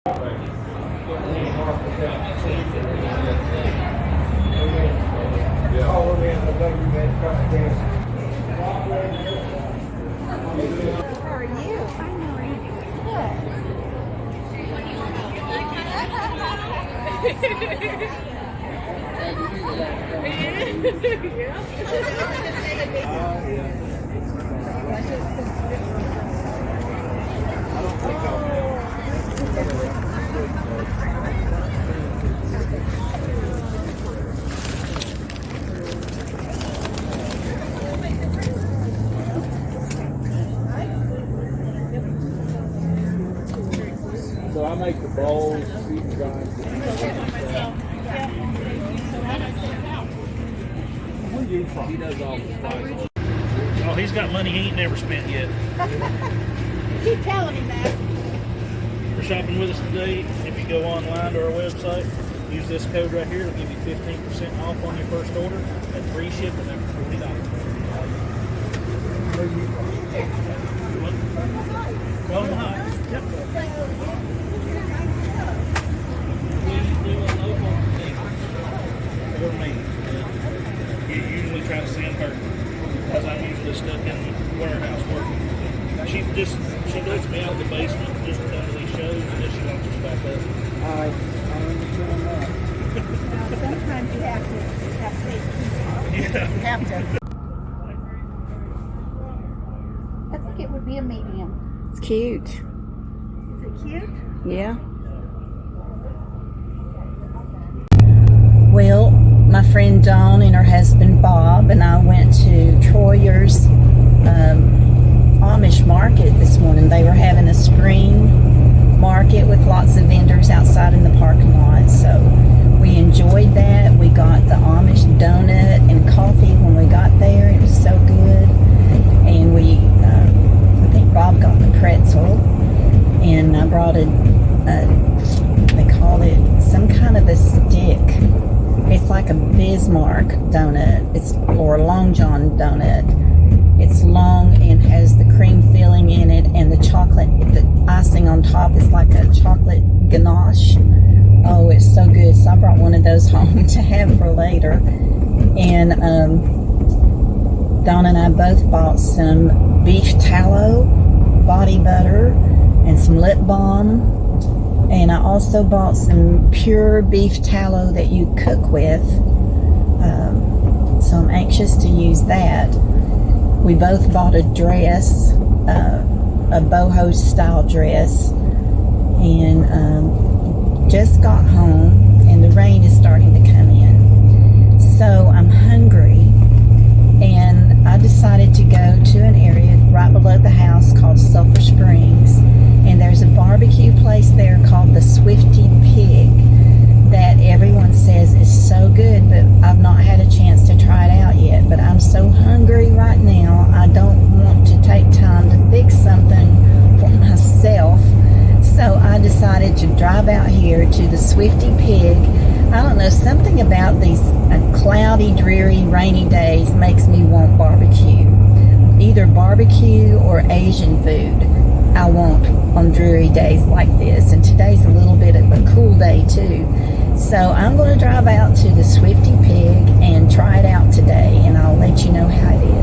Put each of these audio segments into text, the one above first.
How are you? Fine, how are you? So I make the bowls, sweet grinds. He does all the spices. Oh, he's got money he ain't never spent yet. Keep telling him that. For shopping with us today, if you go online to our website, use this code right here. It'll give you 15% off on your first order and free shipping after $40. Well, high. Yep. We do a local thing for me. You usually try to send her because I'm usually stuck in the warehouse working. She lets me out of the basement just to come to these shows and then she wants us back up. I understand that. Now, sometimes you have to have safety. Yeah. You have to. I think it would be a medium. It's cute. Is it cute? Yeah. Well, my friend Dawn and her husband Bob and I went to Troyer's Amish market this morning. They were having a spring market with lots of vendors outside in the parking lot. So we enjoyed that. We got the Amish donut and coffee when we got there. It was so good. And we, I think Bob got the pretzel. And I brought they call it some kind of a stick. It's like a Bismarck donut. Or a Long John donut. It's long and has the cream filling in it, and the chocolate, the icing on top is like a chocolate ganache. Oh, it's so good. So I brought one of those home to have for later. And Dawn and I both bought some beef tallow, body butter, and some lip balm. And I also bought some pure beef tallow that you cook with. So I'm anxious to use that. We both bought a dress, a boho style dress, and just got home, and the rain is starting to come in. So I'm hungry, and I decided to go to an area right below the house called Sulphur Springs, and there's a barbecue place there called the Swifty Pig that everyone says is so good, but I've not had a chance to try it out yet. But I'm so hungry right now, I don't want to take time to fix something for myself. So I decided to drive out here to the Swifty Pig. I don't know, something about these cloudy, dreary, rainy days makes me want barbecue. Either barbecue or Asian food I want on dreary days like this. And today's a little bit of a cool day too. So I'm going to drive out to the Swifty Pig and try it out today, and I'll let you know how it is.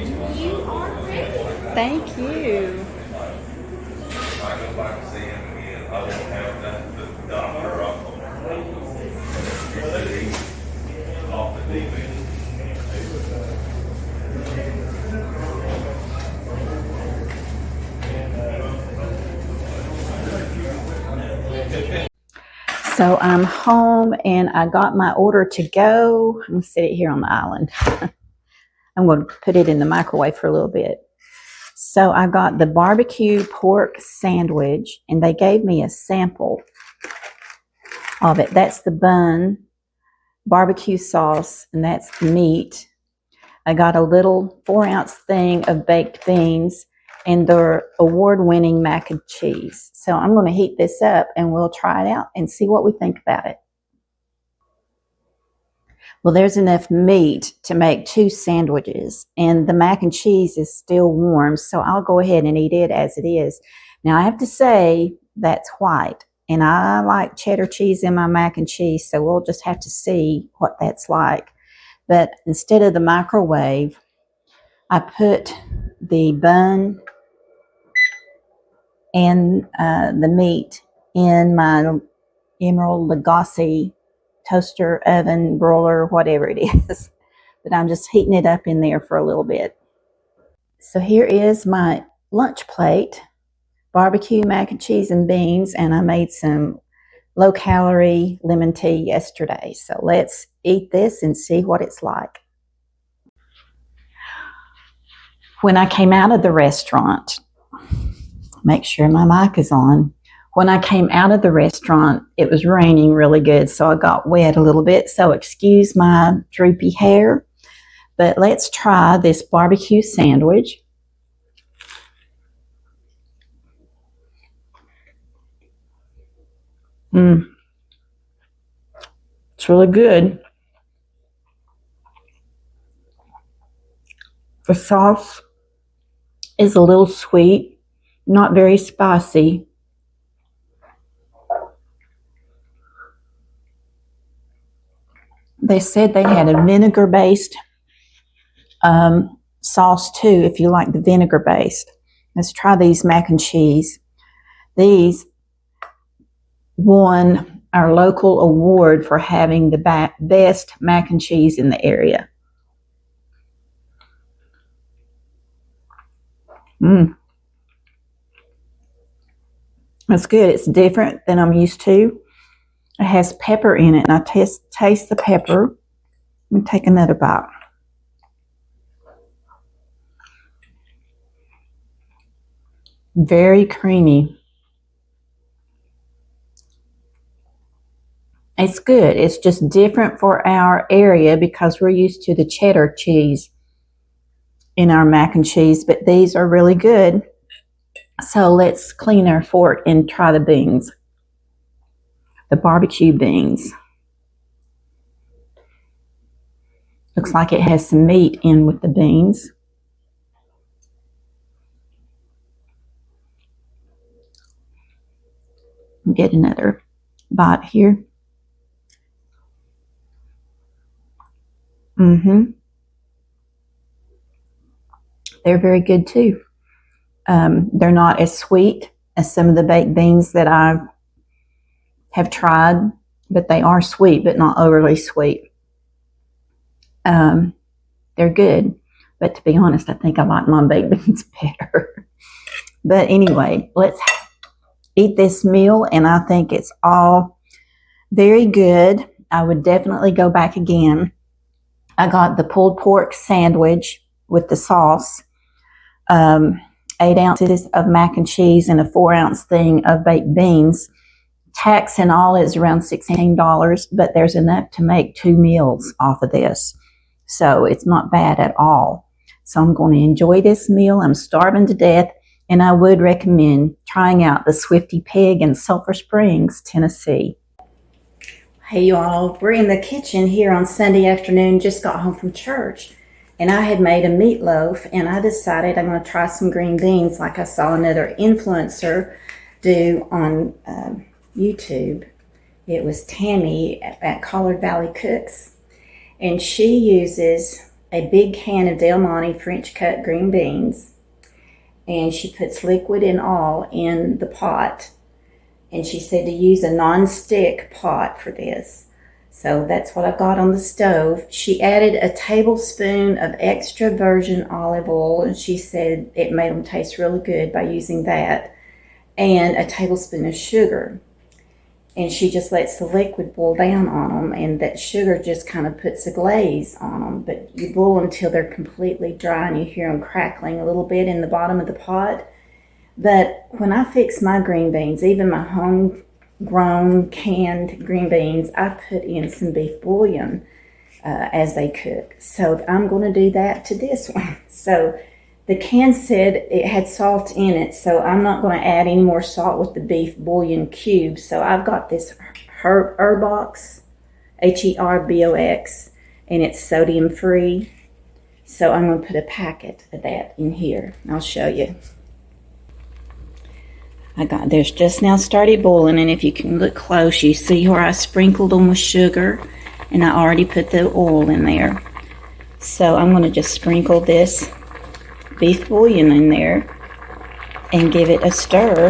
You are ready. Thank you. So I'm home and I got my order to go. I'm going to set it here on the island. I'm going to put it in the microwave for a little bit. So I got the barbecue pork sandwich and they gave me a sample of it. That's the bun, barbecue sauce, and that's the meat. I got a little 4-ounce thing of baked beans and their award-winning mac and cheese. So I'm going to heat this up and we'll try it out and see what we think about it. Well, there's enough meat to make 2 sandwiches, and the mac and cheese is still warm, so I'll go ahead and eat it as it is. Now, I have to say that's white, and I like cheddar cheese in my mac and cheese, so we'll just have to see what that's like. But instead of the microwave, I put the bun and the meat in my Emerald Lagasse toaster, oven, broiler, whatever it is. But I'm just heating it up in there for a little bit. So here is my lunch plate, barbecue, mac and cheese, and beans, and I made some low-calorie lemon tea yesterday. So let's eat this and see what it's like. When I came out of the restaurant, make sure my mic is on. When I came out of the restaurant, it was raining really good, so I got wet a little bit. So excuse my droopy hair. But let's try this barbecue sandwich. It's really good. The sauce is a little sweet, not very spicy. They said they had a vinegar-based sauce too, if you like the vinegar-based. Let's try these mac and cheese. These won our local award for having the best mac and cheese in the area. That's good. It's different than I'm used to. It has pepper in it, and I taste the pepper. Let me take another bite. Very creamy. It's good. It's just different for our area because we're used to the cheddar cheese in our mac and cheese, but these are really good. So let's clean our fork and try the beans. The barbecue beans. Looks like it has some meat in with the beans. Get another bite here. They're very good too. They're not as sweet as some of the baked beans that I have tried, but they are sweet, but not overly sweet. They're good, but to be honest, I think I like my baked beans better. But anyway, let's eat this meal, and I think it's all very good. I would definitely go back again. I got the pulled pork sandwich with the sauce, 8 ounces of mac and cheese, and a 4-ounce thing of baked beans. Tax and all is around $16, but there's enough to make 2 meals off of this. So it's not bad at all. So I'm going to enjoy this meal. I'm starving to death, and I would recommend trying out the Swifty Pig in Sulphur Springs, Tennessee. Hey y'all, we're in the kitchen here on Sunday afternoon, just got home from church, and I had made a meatloaf, and I decided I'm going to try some green beans like I saw another influencer do on YouTube. It was Tammy at Collard Valley Cooks, and she uses a big can of Del Monte French cut green beans, and she puts liquid and all in the pot. And she said to use a non-stick pot for this. So that's what I've got on the stove. She added a tablespoon of extra virgin olive oil, and she said it made them taste really good by using that, and a tablespoon of sugar. And she just lets the liquid boil down on them, and that sugar just kind of puts a glaze on them. But you boil them till they're completely dry, and you hear them crackling a little bit in the bottom of the pot. But when I fix my green beans, even my homegrown canned green beans, I put in some beef bouillon as they cook. So I'm going to do that to this one. So the can said it had salt in it, so I'm not going to add any more salt with the beef bouillon cubes. So I've got this Herbox, Herbox, and it's sodium free. So I'm going to put a packet of that in here. I'll show you. There's just now started boiling, and if you can look close, you see where I sprinkled them with sugar, and I already put the oil in there. So I'm going to just sprinkle this beef bouillon in there and give it a stir.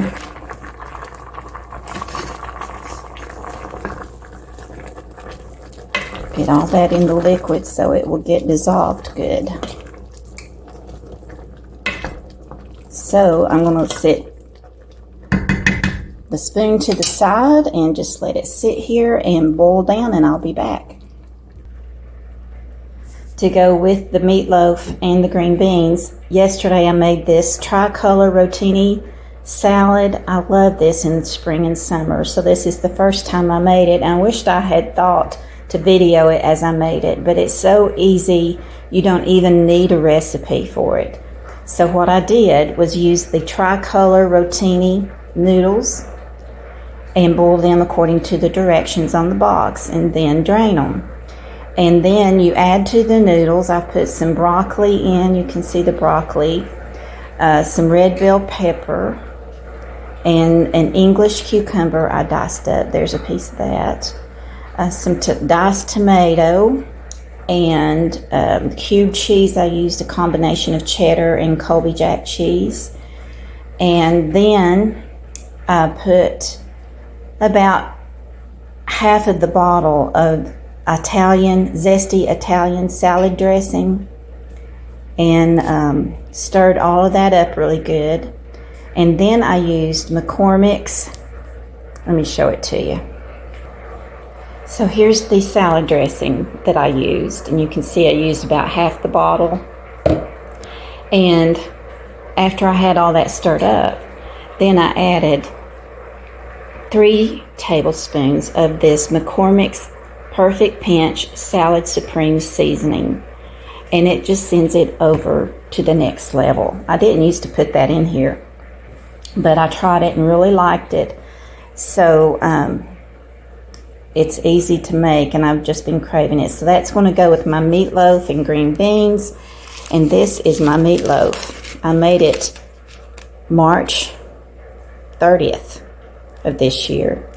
Get all that in the liquid so it will get dissolved good. So I'm going to set the spoon to the side and just let it sit here and boil down, and I'll be back. To go with the meatloaf and the green beans, yesterday I made this tricolor rotini salad. I love this in spring and summer, so this is the first time I made it. I wished I had thought to video it as I made it, but it's so easy, you don't even need a recipe for it. So what I did was use the tricolor rotini noodles and boil them according to the directions on the box, and then drain them. And then you add to the noodles, I've put some broccoli in, you can see the broccoli, some red bell pepper, and an English cucumber I diced up, there's a piece of that, some diced tomato, and cubed cheese. I used a combination of Cheddar and Colby Jack cheese. And then I put about half of the bottle of Zesty Italian salad dressing, and stirred all of that up really good. And then I used McCormick's, let me show it to you. So here's the salad dressing that I used, and you can see I used about half the bottle. And after I had all that stirred up, then I added 3 tablespoons of this McCormick's Perfect Pinch Salad Supreme seasoning, and it just sends it over to the next level. I didn't used to put that in here, but I tried it and really liked it. So it's easy to make, and I've just been craving it. So that's going to go with my meatloaf and green beans, and this is my meatloaf. I made it March 30th of this year.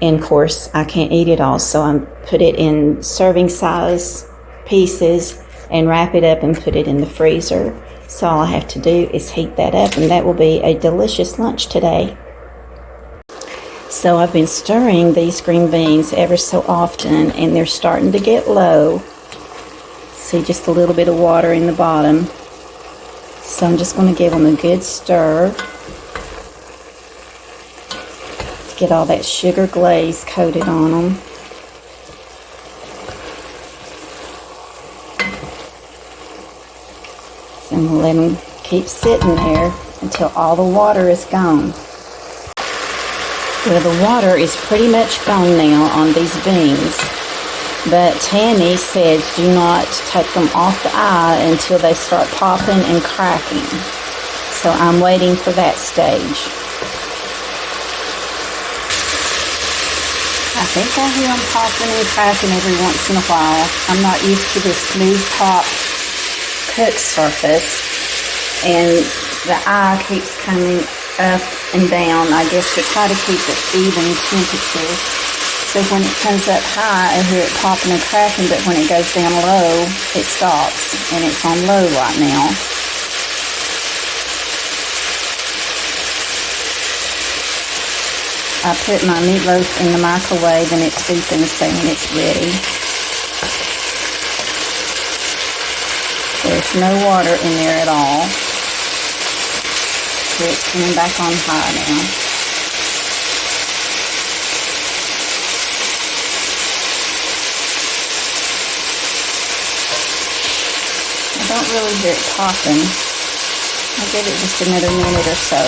And of course, I can't eat it all, so I put it in serving size pieces and wrap it up and put it in the freezer. So all I have to do is heat that up, and that will be a delicious lunch today. So I've been stirring these green beans ever so often, and they're starting to get low. See, just a little bit of water in the bottom. So I'm just going to give them a good stir. Get all that sugar glaze coated on them. So I'm going to let them keep sitting there until all the water is gone. Well, the water is pretty much gone now on these beans, but Tammy says do not take them off the eye until they start popping and cracking. So I'm waiting for that stage. I think I hear them popping and cracking every once in a while. I'm not used to this smooth top cook surface, and the eye keeps coming up and down, I guess, to try to keep it even temperature. So when it comes up high, I hear it popping and cracking, but when it goes down low, it stops. And it's on low right now. I put my meatloaf in the microwave and it's beeping saying it's ready. There's no water in there at all. So it's coming back on high now. I don't really hear it popping. I'll give it just another minute or so.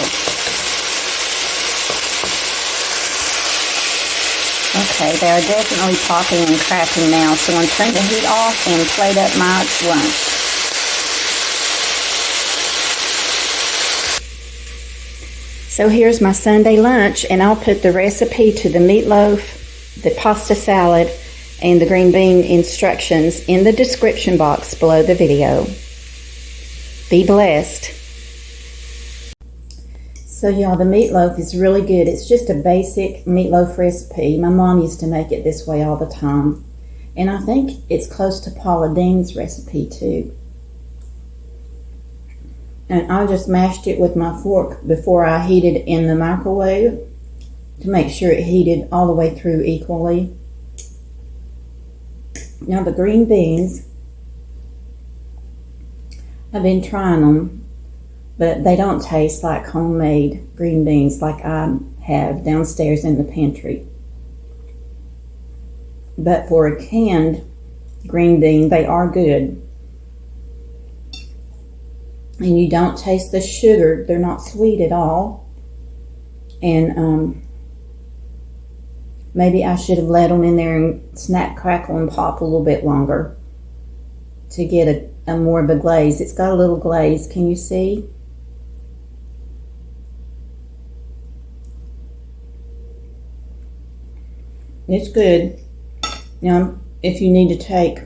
Okay, they are definitely popping and cracking now, so I'm going to turn the heat off and plate up my lunch. So here's my Sunday lunch, and I'll put the recipe to the meatloaf, the pasta salad, and the green bean instructions in the description box below the video. Be blessed. So y'all, the meatloaf is really good. It's just a basic meatloaf recipe. My mom used to make it this way all the time. And I think it's close to Paula Dean's recipe too. And I just mashed it with my fork before I heated in the microwave to make sure it heated all the way through equally. Now the green beans, I've been trying them, but they don't taste like homemade green beans like I have downstairs in the pantry. But for a canned green bean, they are good. And you don't taste the sugar. They're not sweet at all. And maybe I should have let them in there and snap, crackle, and pop a little bit longer to get a more of a glaze. It's got a little glaze. Can you see? It's good. Now, if you need to take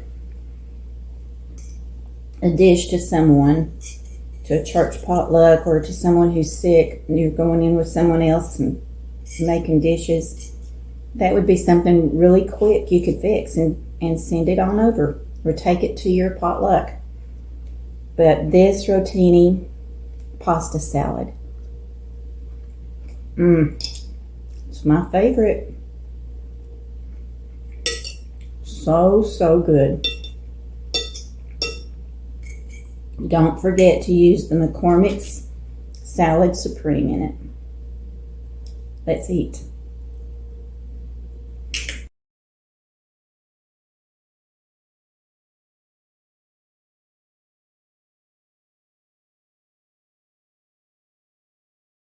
a dish to someone, to a church potluck, or to someone who's sick, and you're going in with someone else and making dishes, that would be something really quick you could fix and send it on over, or take it to your potluck. But this Rotini pasta salad, it's my favorite. So good. Don't forget to use the McCormick's Salad Supreme in it. Let's eat.